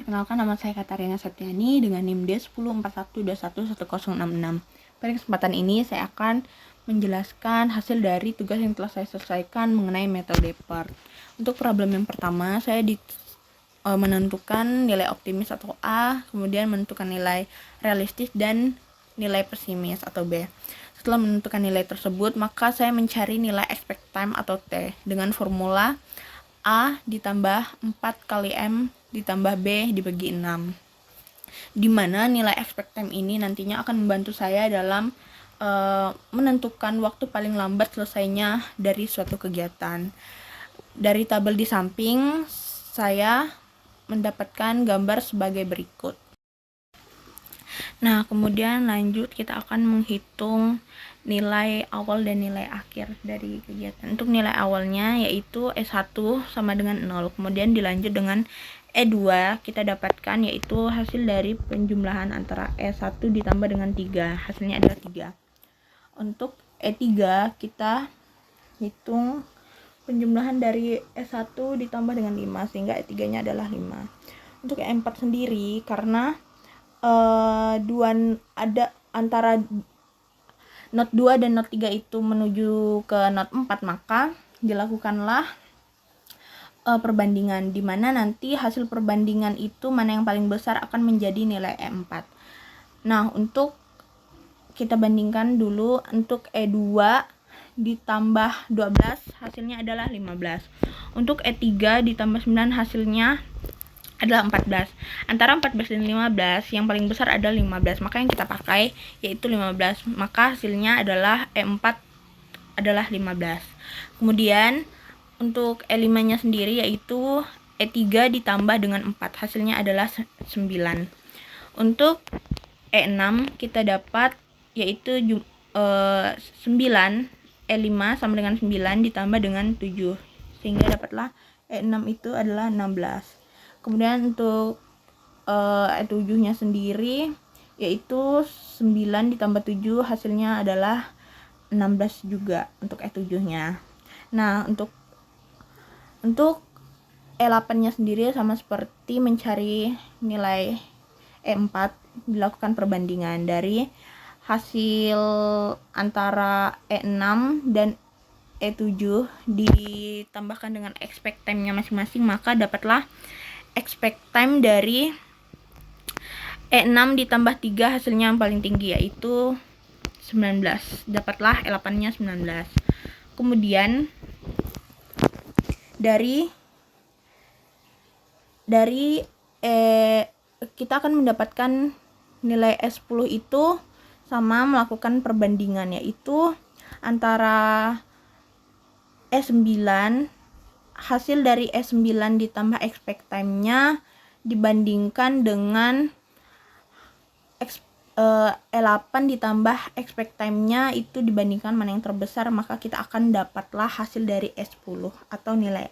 Perkenalkan, nama saya Katarina Septiani dengan NIM D1041211066. Pada kesempatan ini saya akan menjelaskan hasil dari tugas yang telah saya selesaikan mengenai metode PERT. Untuk problem yang pertama, saya menentukan nilai optimis atau A, kemudian menentukan nilai realistis dan nilai pesimis atau B. Setelah menentukan nilai tersebut, maka saya mencari nilai expect time atau T dengan formula A ditambah 4 kali M ditambah B dibagi 6, di mana nilai expect time ini nantinya akan membantu saya dalam menentukan waktu paling lambat selesainya dari suatu kegiatan. Dari tabel di samping, saya mendapatkan gambar sebagai berikut. Nah, kemudian lanjut kita akan menghitung nilai awal dan nilai akhir dari kegiatan. Untuk nilai awalnya yaitu E1 sama dengan 0, kemudian dilanjut dengan E2 kita dapatkan yaitu hasil dari penjumlahan antara E1 ditambah dengan 3, hasilnya adalah 3. Untuk E3 kita hitung penjumlahan dari E1 ditambah dengan 5 sehingga E3 nya adalah 5. Untuk E4 sendiri, karena ada antara not 2 dan not 3 itu menuju ke not 4, maka dilakukanlah perbandingan, di mana nanti hasil perbandingan itu mana yang paling besar akan menjadi nilai E4. Nah, untuk kita bandingkan dulu, untuk E2 ditambah 12 hasilnya adalah 15. Untuk E3 ditambah 9 hasilnya adalah 14. Antara 14 dan 15 yang paling besar adalah 15, maka yang kita pakai yaitu 15, maka hasilnya adalah E4 adalah 15. Kemudian untuk E5 nya sendiri yaitu E3 ditambah dengan 4, hasilnya adalah 9. Untuk E6 kita dapat yaitu 9, E5 sama dengan 9 ditambah dengan 7, sehingga dapatlah E6 itu adalah 16. Kemudian untuk E7 nya sendiri yaitu 9 ditambah 7 hasilnya adalah 16 juga untuk E7 nya. Nah, untuk E8 nya sendiri sama seperti mencari nilai E4, dilakukan perbandingan dari hasil antara E6 dan E7 ditambahkan dengan expect time-nya masing-masing, maka dapatlah expect time dari E6 ditambah 3 hasilnya yang paling tinggi yaitu 19. Dapatlah E8 nya 19. Kemudian dari kita akan mendapatkan nilai E10 itu sama melakukan perbandingan, yaitu antara E9, hasil dari E9 ditambah expect time-nya dibandingkan dengan E8 ditambah expect time-nya itu dibandingkan mana yang terbesar, maka kita akan dapatlah hasil dari E10 atau nilai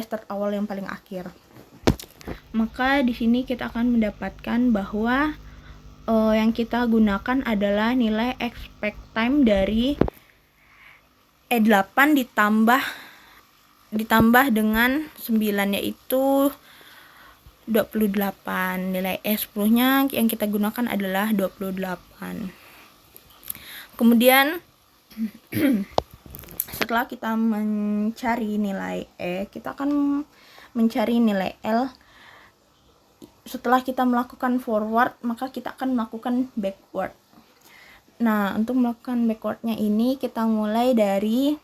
start awal yang paling akhir. Maka di sini kita akan mendapatkan bahwa yang kita gunakan adalah nilai expect time dari E8 ditambah dengan 9 yaitu 28. Nilai E10 nya yang kita gunakan adalah 28. Kemudian setelah kita mencari nilai E, kita akan mencari nilai L. Setelah kita melakukan forward, maka kita akan melakukan backward. Nah, untuk melakukan backwardnya ini kita mulai dari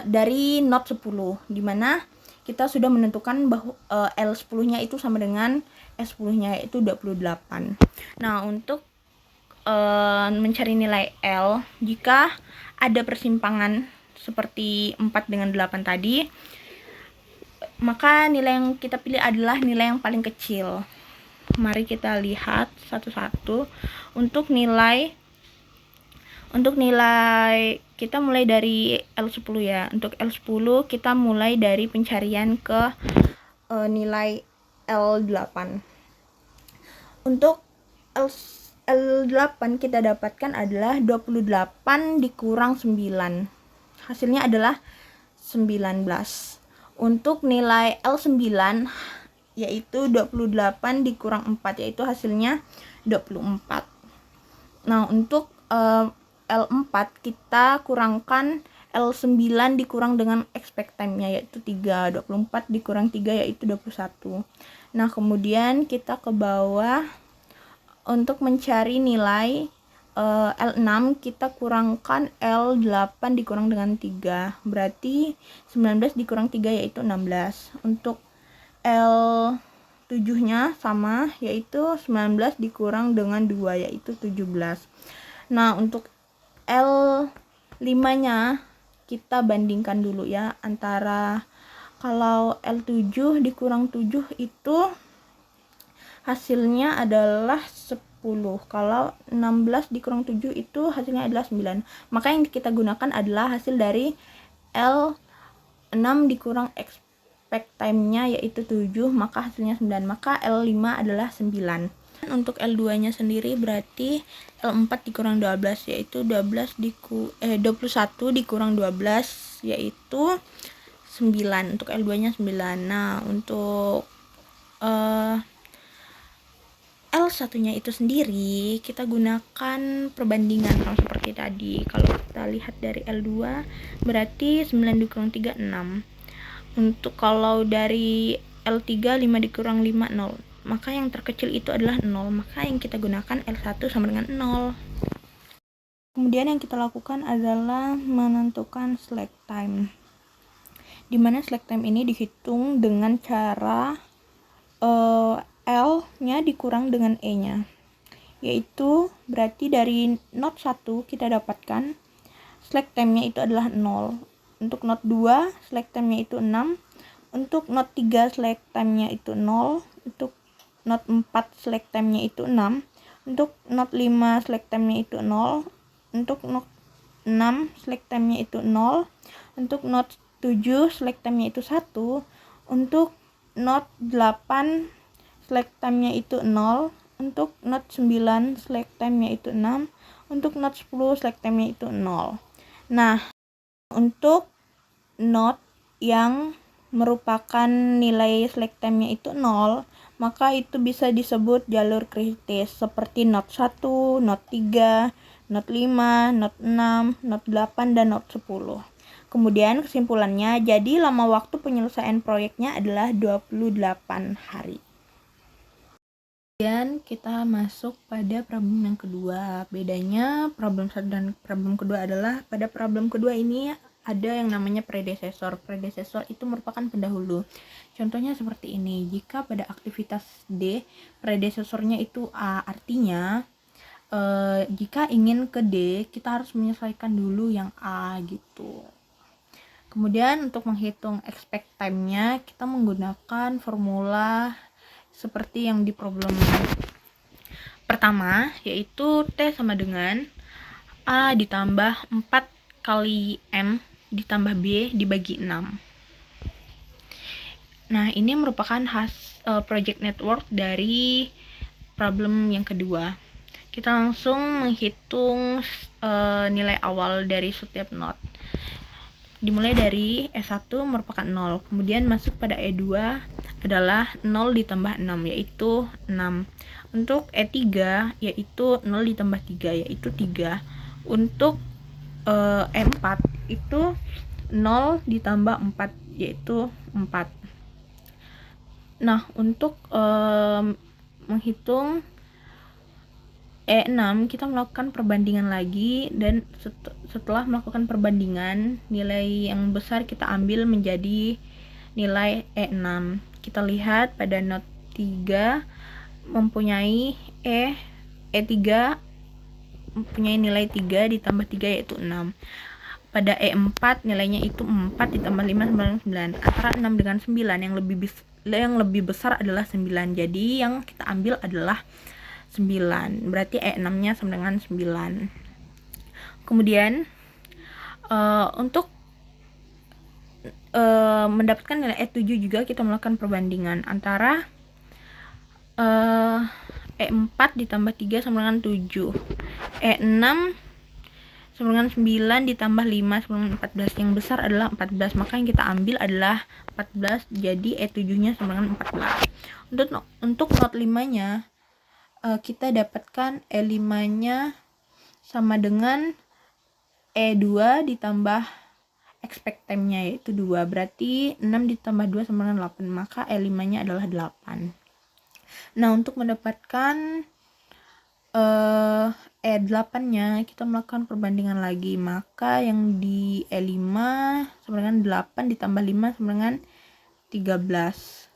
dari not 10, di mana kita sudah menentukan bahwa L10 nya itu sama dengan S10 nya yaitu 28. Nah, untuk mencari nilai L, jika ada persimpangan seperti 4 dengan 8 tadi, maka nilai yang kita pilih adalah nilai yang paling kecil. Mari kita lihat satu-satu. Untuk nilai kita mulai dari L10 ya. Untuk L10 kita mulai dari pencarian ke nilai L8. Untuk L8 kita dapatkan adalah 28 dikurang 9. Hasilnya adalah 19. Untuk nilai L9 yaitu 28 dikurang 4, yaitu hasilnya 24. Nah, untuk L4 kita kurangkan L9 dikurang dengan expect time-nya yaitu 3. 24 dikurang 3 yaitu 21. Nah, kemudian kita ke bawah untuk mencari nilai L6 kita kurangkan L8 dikurang dengan 3. Berarti 19 dikurang 3 yaitu 16. Untuk L7-nya sama yaitu 19 dikurang dengan 2 yaitu 17. Nah, untuk L5-nya kita bandingkan dulu ya, antara kalau L7 dikurang 7 itu hasilnya adalah 10. Kalau 16 dikurang 7 itu hasilnya adalah 9. Maka yang kita gunakan adalah hasil dari L6 dikurang expect time-nya yaitu 7, maka hasilnya 9. Maka L5 adalah 9. Untuk L2-nya sendiri berarti L4 dikurang 12 yaitu 21 dikurang 12 yaitu 9. Untuk L2-nya 9. Nah, untuk L1-nya itu sendiri kita gunakan perbandingan sama seperti tadi. Kalau kita lihat dari L2 berarti 9 dikurang 3 6. Untuk kalau dari L3 5 dikurang 5 0. Maka yang terkecil itu adalah 0. Maka yang kita gunakan L1 sama dengan 0. Kemudian yang kita lakukan adalah menentukan slack time. Dimana slack time ini dihitung dengan cara L-nya dikurang dengan E-nya, yaitu berarti dari note 1 kita dapatkan slack time-nya itu adalah 0. Untuk note 2 slack time-nya itu 6. Untuk note 3 slack time-nya itu 0. Untuk note 4 slack time-nya itu 6. Untuk note 5 slack time-nya itu 0. Untuk note 6 slack time-nya itu 0. Untuk note 7 slack time-nya itu 1. Untuk note 8 slack time-nya itu 0. Untuk note 9 slack time-nya itu 6. Untuk note 10 slack time-nya itu 0. Nah, untuk note yang merupakan nilai slack time-nya itu 0, maka itu bisa disebut jalur kritis seperti note 1, note 3, note 5, note 6, note 8, dan note 10. Kemudian kesimpulannya, jadi lama waktu penyelesaian proyeknya adalah 28 hari. Kemudian kita masuk pada problem yang kedua. Bedanya problem 1 dan problem kedua adalah pada problem kedua ini ada yang namanya predecessor. Predecessor itu merupakan pendahulu. Contohnya seperti ini. Jika pada aktivitas D, predecessornya itu A, artinya jika ingin ke D, kita harus menyelesaikan dulu yang A gitu. Kemudian untuk menghitung expect time-nya, kita menggunakan formula seperti yang di problem pertama, yaitu T sama dengan A ditambah 4 kali M ditambah B dibagi 6. Nah, ini merupakan project network dari problem yang kedua. Kita langsung menghitung nilai awal dari setiap node. Dimulai dari E1 merupakan 0, kemudian masuk pada E2 adalah 0 ditambah 6 yaitu 6. Untuk E3 yaitu 0 ditambah 3 yaitu 3. Untuk E4 itu 0 ditambah 4 yaitu 4. Nah, untuk menghitung E6 kita melakukan perbandingan lagi, dan setelah melakukan perbandingan nilai yang besar kita ambil menjadi nilai E6. Kita lihat pada note 3 mempunyai E3 mempunyai nilai 3 ditambah 3 yaitu 6. Pada E4 nilainya itu 4 ditambah 5 sama dengan 9. Antara 6 dengan 9 yang lebih besar adalah 9. Jadi yang kita ambil adalah 9. Berarti E6-nya sama dengan 9. Kemudian untuk mendapatkan nilai E7 juga kita melakukan perbandingan antara E4 ditambah 3 sama dengan 7. E6 sama dengan 9 ditambah 5 sama dengan 14. Yang besar adalah 14, maka yang kita ambil adalah 14, jadi E7-nya sama dengan 14. Untuk not 5-nya, kita dapatkan E5-nya sama dengan E2 ditambah expect time-nya yaitu 2, berarti 6 ditambah 2 sama dengan 8, maka E5-nya adalah 8. Nah, untuk mendapatkan E8-nya kita melakukan perbandingan lagi, maka yang di E5 sama dengan 8 ditambah 5 sama dengan 13.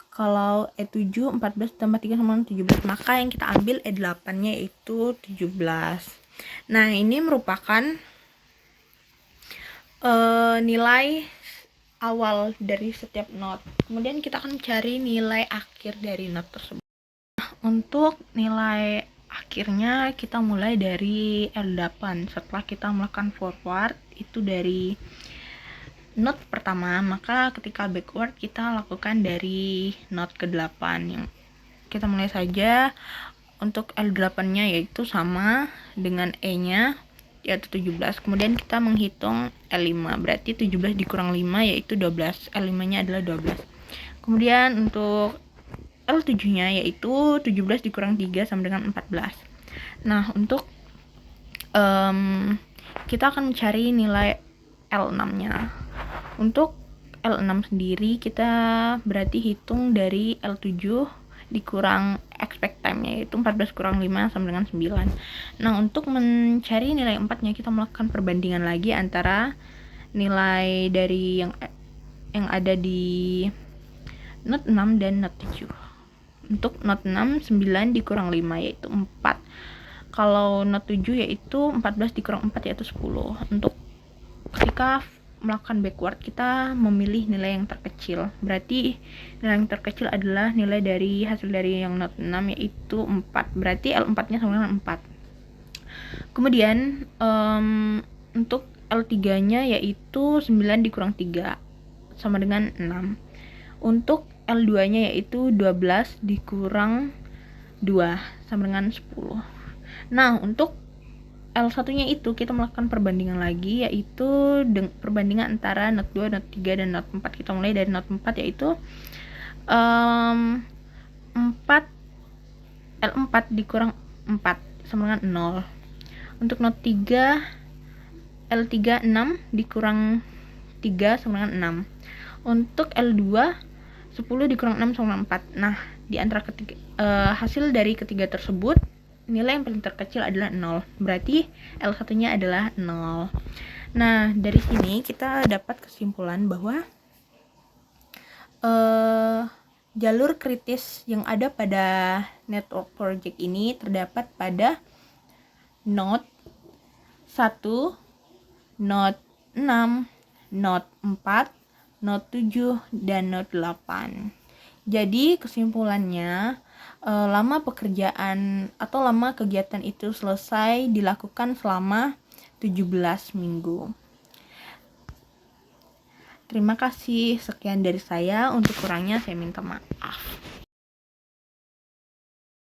Kalau E7 14 ditambah 3 sama dengan 17, maka yang kita ambil E8-nya yaitu 17. Nah, ini merupakan nilai awal dari setiap not. Kemudian kita akan cari nilai akhir dari not tersebut. Untuk nilai akhirnya kita mulai dari L8. Setelah kita melakukan forward itu dari not pertama, maka ketika backward kita lakukan dari not ke-8. Yang kita mulai saja untuk L8-nya yaitu sama dengan E-nya yaitu 17. Kemudian kita menghitung L5, berarti 17 dikurang 5 yaitu 12. L5-nya adalah 12. Kemudian untuk L7-nya yaitu 17 dikurang 3 sama dengan 14. Nah, untuk kita akan mencari nilai L6-nya. Untuk L6 sendiri kita berarti hitung dari L7 dikurang expect time-nya yaitu 14 kurang 5 sama dengan 9. Nah, untuk mencari nilai 4-nya kita melakukan perbandingan lagi antara nilai dari yang ada di not 6 dan not 7. Untuk not 6 9 dikurang 5 yaitu 4. Kalau not 7 yaitu 14 dikurang 4 yaitu 10. Untuk ketika melakukan backward kita memilih nilai yang terkecil, berarti nilai yang terkecil adalah nilai dari hasil dari yang not 6 yaitu 4, berarti L4 nya sama dengan 4. Kemudian untuk L3 nya yaitu 9 dikurang 3 sama dengan 6. Untuk L2 nya yaitu 12 dikurang 2 sama dengan 10. Nah, untuk L1-nya itu kita melakukan perbandingan lagi, yaitu perbandingan antara not 2, not 3, dan not 4. Kita mulai dari not 4 yaitu 4 L4 dikurang 4 sama dengan 0. Untuk not 3 L3 6 dikurang 3 sama dengan 6. Untuk L2 10 dikurang 6 sama dengan 4. Nah, di antara hasil dari ketiga tersebut nilai yang paling terkecil adalah 0, berarti L1-nya adalah 0. Nah, dari sini kita dapat kesimpulan bahwa jalur kritis yang ada pada network project ini terdapat pada node 1, node 6, node 4, node 7, dan node 8. Jadi kesimpulannya, lama pekerjaan atau lama kegiatan itu selesai dilakukan selama 17 minggu. Terima kasih, sekian dari saya. Untuk kurangnya saya minta maaf.